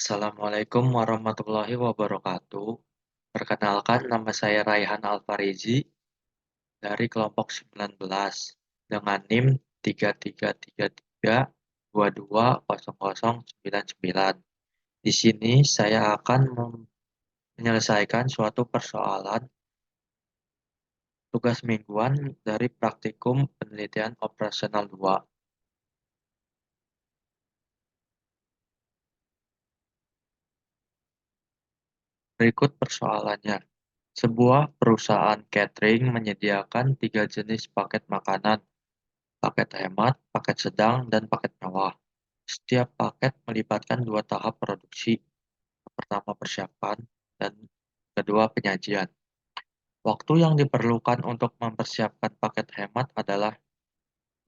Assalamualaikum warahmatullahi wabarakatuh. Perkenalkan, nama saya Raihan Alfarizi dari kelompok 19 dengan NIM 3333220099. Di sini saya akan menyelesaikan suatu persoalan tugas mingguan dari praktikum penelitian operasional 2. Berikut persoalannya. Sebuah perusahaan catering menyediakan 3 jenis paket makanan: paket hemat, paket sedang, dan paket mewah. Setiap paket melibatkan 2 tahap produksi. Pertama persiapan dan kedua penyajian. Waktu yang diperlukan untuk mempersiapkan paket hemat adalah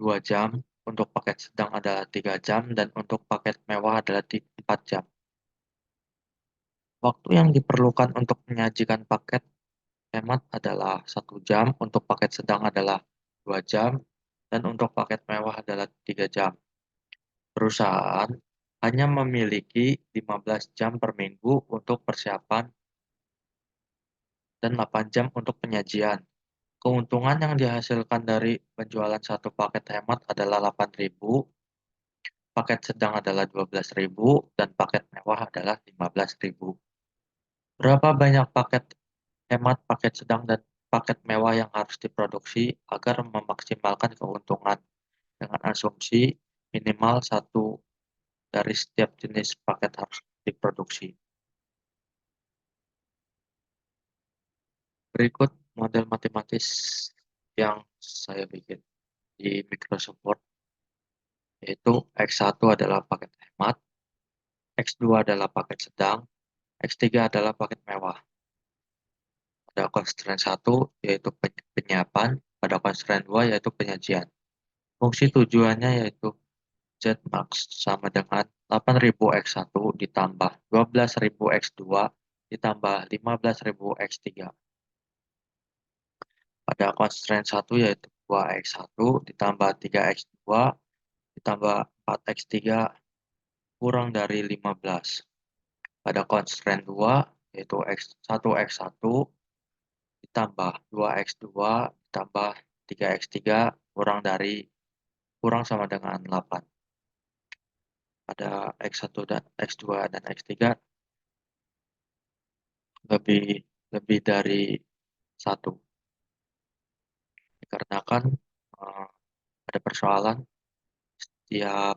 2 jam, untuk paket sedang adalah 3 jam, dan untuk paket mewah adalah 4 jam. Waktu yang diperlukan untuk menyajikan paket hemat adalah 1 jam, untuk paket sedang adalah 2 jam, dan untuk paket mewah adalah 3 jam. Perusahaan hanya memiliki 15 jam per minggu untuk persiapan dan 8 jam untuk penyajian. Keuntungan yang dihasilkan dari penjualan satu paket hemat adalah 8.000, paket sedang adalah 12.000, dan paket mewah adalah 15.000. Berapa banyak paket hemat, paket sedang, dan paket mewah yang harus diproduksi agar memaksimalkan keuntungan, dengan asumsi minimal satu dari setiap jenis paket harus diproduksi. Berikut model matematis yang saya bikin di Microsoft Word, yaitu X1 adalah paket hemat, X2 adalah paket sedang, X3 adalah paket mewah. Pada constraint 1 yaitu penyiapan, pada constraint 2 yaitu penyajian. Fungsi tujuannya yaitu Z max sama dengan 8.000 X1 ditambah 12.000 X2 ditambah 15.000 X3. Pada constraint 1 yaitu 2X1 ditambah 3X2 ditambah 4X3 kurang dari 15. Pada constraint 2 yaitu 1X1 ditambah 2X2 ditambah 3X3 kurang sama dengan 8. Pada X1 dan X2 dan X3 lebih lebih dari 1. Dikarenakan ada persoalan setiap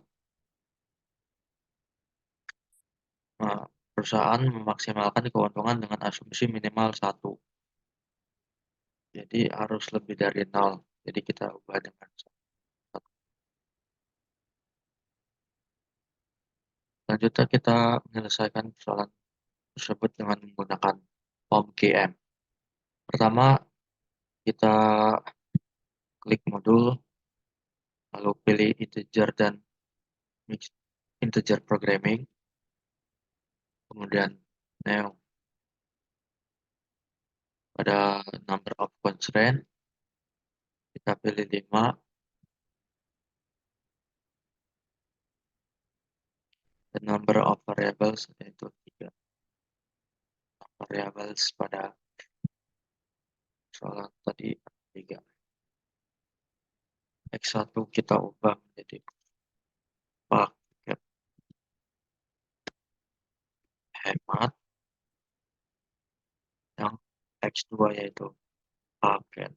perusahaan memaksimalkan keuntungan dengan asumsi minimal 1. Jadi harus lebih dari 0. Jadi kita ubah dengan 1. Selanjutnya kita menyelesaikan persoalan tersebut dengan menggunakan POM-QM. Pertama, kita klik modul, lalu pilih integer dan mixed integer programming, kemudian new. Pada number of constraint, kita pilih 5, dan number of variables yaitu 3. Variables pada soal tadi 3. X1 kita ubah menjadi paket hemat, yang X2 yaitu paket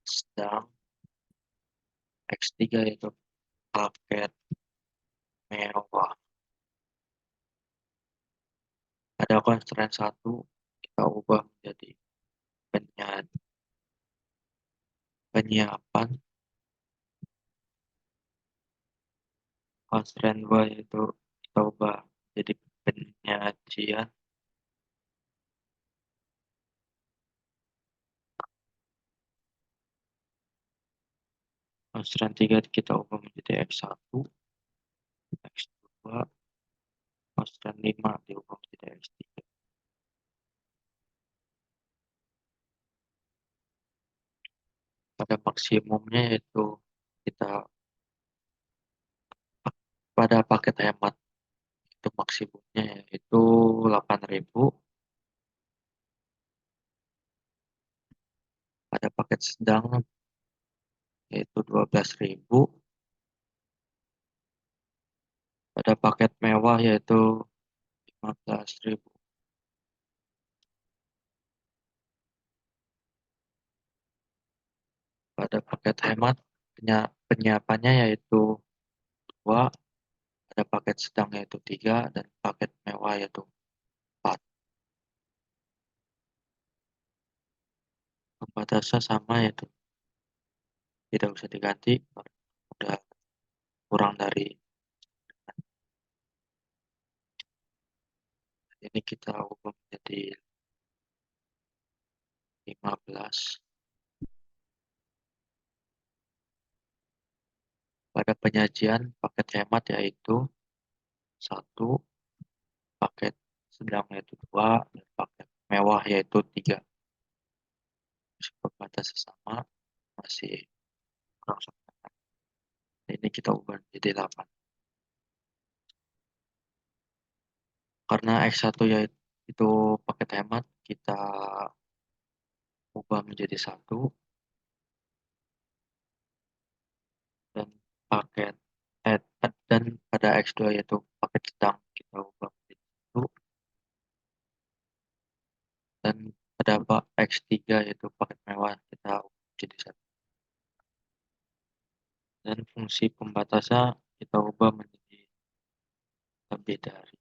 sedang, X3 yaitu paket mewah. Ada constraint 1 kita ubah menjadi penyiapan. Constraint 2 yaitu kita ubah jadi penyajian. Constraint 3 kita ubah menjadi X1, X2, constraint 5 diubah menjadi X3. Pada maksimumnya yaitu kita pada paket hemat itu maksimumnya yaitu 8.000, pada paket sedang yaitu 12.000, pada paket mewah yaitu 15.000. Pada paket hemat penyiapannya yaitu 2, pada paket sedang yaitu 3, dan paket mewah yaitu 4. Pembatasnya sama yaitu tidak usah diganti, udah kurang dari ini, kita ubah menjadi 15. Pada penyajian paket hemat yaitu 1, paket sedang yaitu 2, dan paket mewah yaitu 3. Pembatasnya sama, masih kurang satu. Ini kita ubah menjadi 8. Karena X1 yaitu paket hemat, kita ubah menjadi 1, dan paket dan pada X2 yaitu paket sedang kita ubah menjadi 1, dan pada X3 yaitu paket mewah kita ubah menjadi 1. Dan fungsi pembatasnya kita ubah menjadi lebih dari.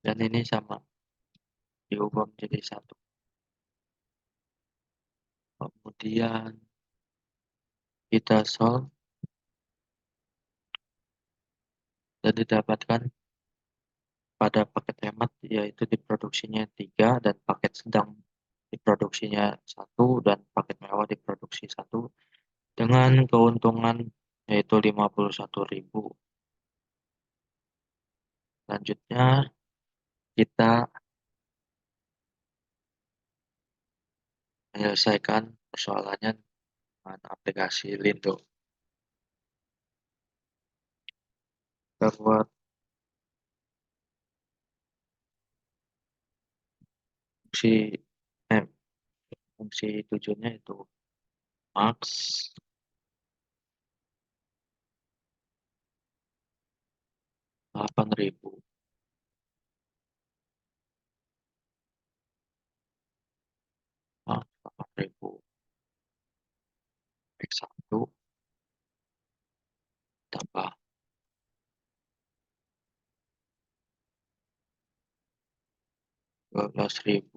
Dan ini sama, diubah menjadi 1. Kemudian kita solve dan didapatkan pada paket hemat yaitu diproduksinya 3, dan paket sedang diproduksinya 1, dan paket mewah diproduksi 1, dengan keuntungan yaitu 51.000. Selanjutnya kita menyelesaikan persoalannya dengan aplikasi Lindo. Kita buat fungsi eh, fungsi tujuannya itu max 8.000, max 8.000 X1 tambah 12.000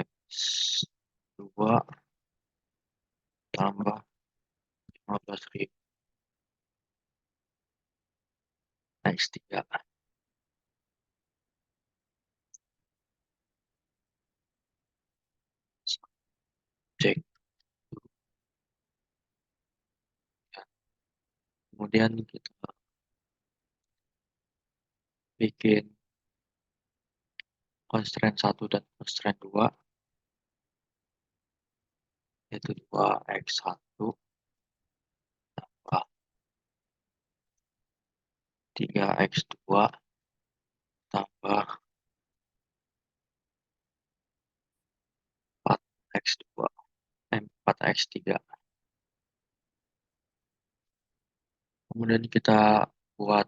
X2 tambah 15.000 X3. Cek. Kemudian kita bikin constraint 1 dan constraint 2, yaitu 2x1 tambah 3x2 tambah 4x2 4x3. Kemudian kita buat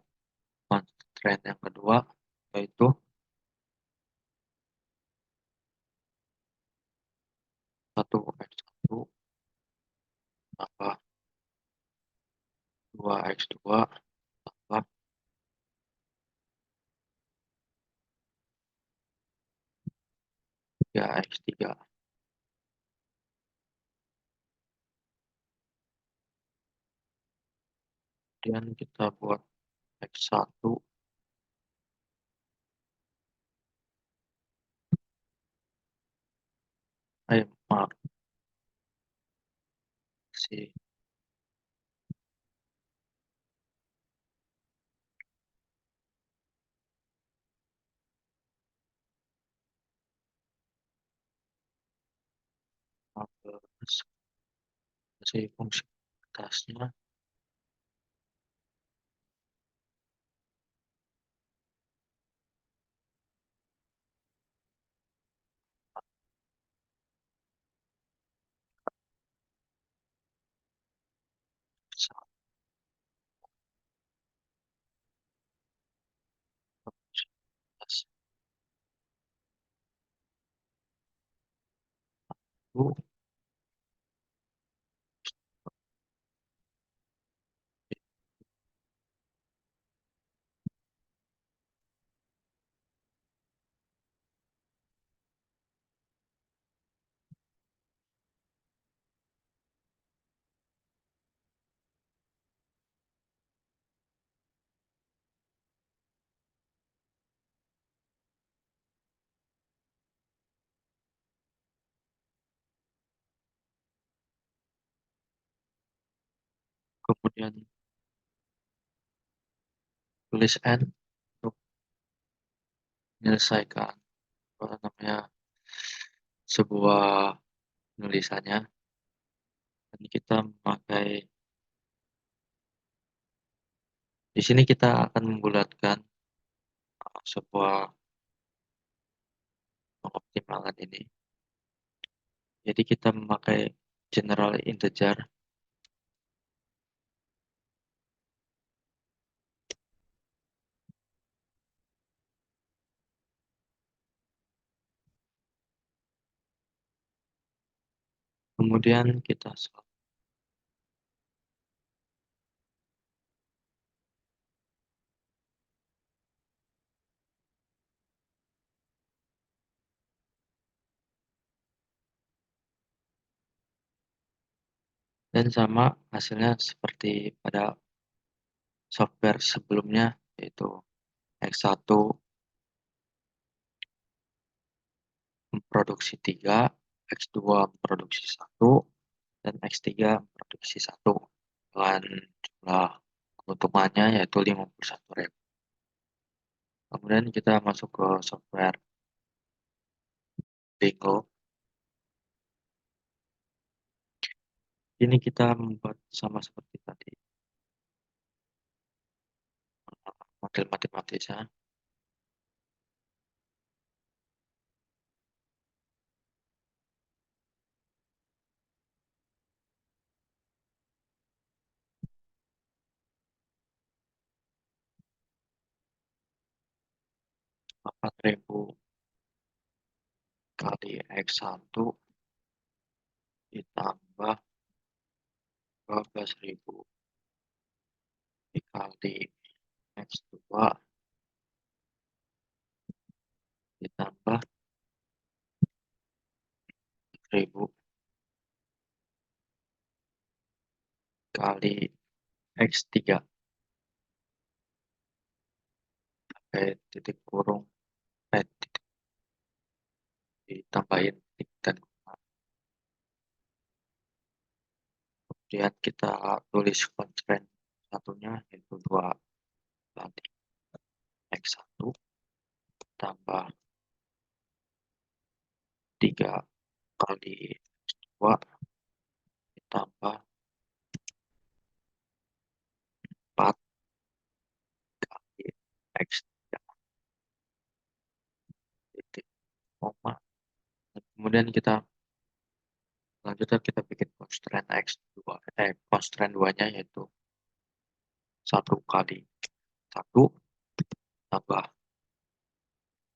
constraint yang kedua, yaitu 1x1 tambah 2x2 tambah 3x3. Kemudian kita buat x1 maaf si Kasih fungsi atasnya satu, kemudian tulis N untuk menyelesaikan apa namanya sebuah tulisannya. Dan kita memakai di sini kita akan membulatkan sebuah pengoptimalan ini. Jadi kita memakai general integer, kemudian kita dan sama hasilnya seperti pada software sebelumnya, yaitu X1 memproduksi 3, X2 memproduksi 1, dan X3 memproduksi 1 dengan jumlah keuntungannya yaitu 51.000. Kemudian kita masuk ke software Bingo. Ini kita membuat sama seperti tadi, model matematisnya, empat 4.000 kali X1 ditambah 12.000 dikali X2 ditambah 1.000 kali X3 titik kurung titik, ditambahin titik dan koma. Kemudian kita tulis constraint satunya yaitu 2 kali X1 tambah 3 kali X2 ditambah 4 kali X3 titik koma. Kemudian kita lanjutkan, kita bikin constraint X2, constraint 2-nya yaitu 1 kali 1 tambah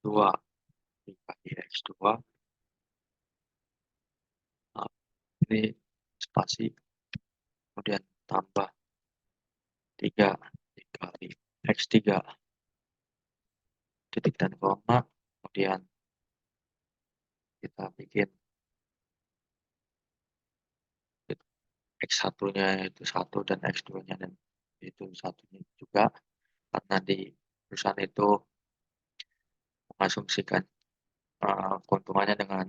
2 kali X2. Nah, ini spasi, kemudian tambah 3 dikali X3 titik dan koma, kemudian kita bikin X1-nya itu 1 dan X2-nya dan itu satunya juga, karena di perusahaan itu mengasumsikan keuntungannya dengan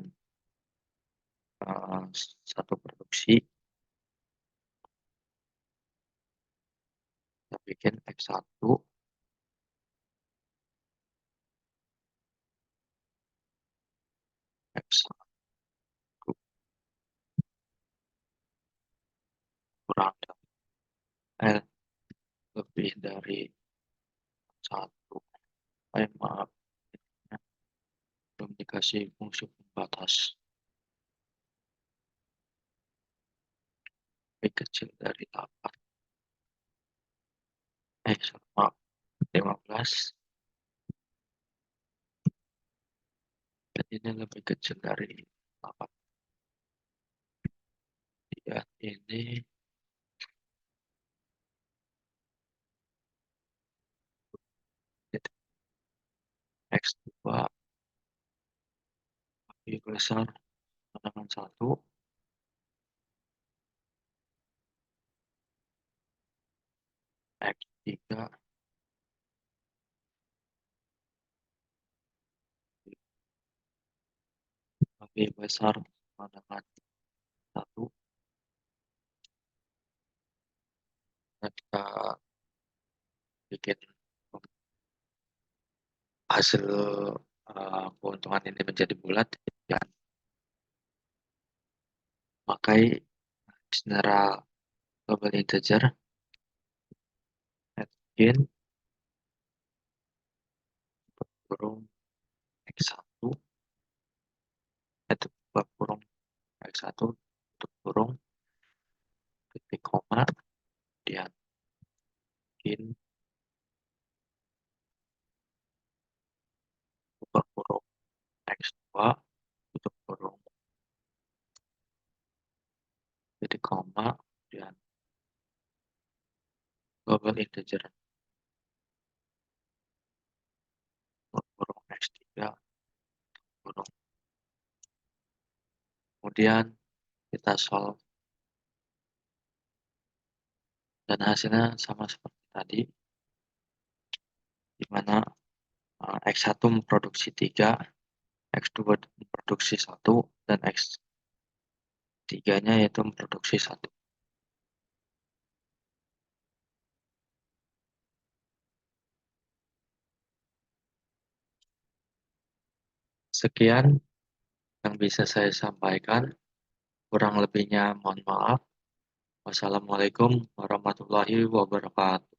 satu produksi. Kita bikin X1 X1 lebih dari satu. Maaf, belum dikasih fungsi pembatas. Lebih kecil dari 8. Maaf, 15. Dan ini lebih kecil dari 8. Lihat ini X2 lebih besar dengan 1. X3 lebih besar dengan 1. Dan kita bikin hasil keuntungan ini menjadi bulat, dan pakai general global integer gain kurung X1 kurung X1 tutup kurung titik koma, kemudian gain kurung X2 tutup kurung titik koma, kemudian global integer kurung X3 kurung. Kemudian kita solve dan hasilnya sama seperti tadi, di mana X1 memproduksi 3, X2 memproduksi 1, dan X3-nya yaitu memproduksi 1. Sekian yang bisa saya sampaikan. Kurang lebihnya mohon maaf. Wassalamualaikum warahmatullahi wabarakatuh.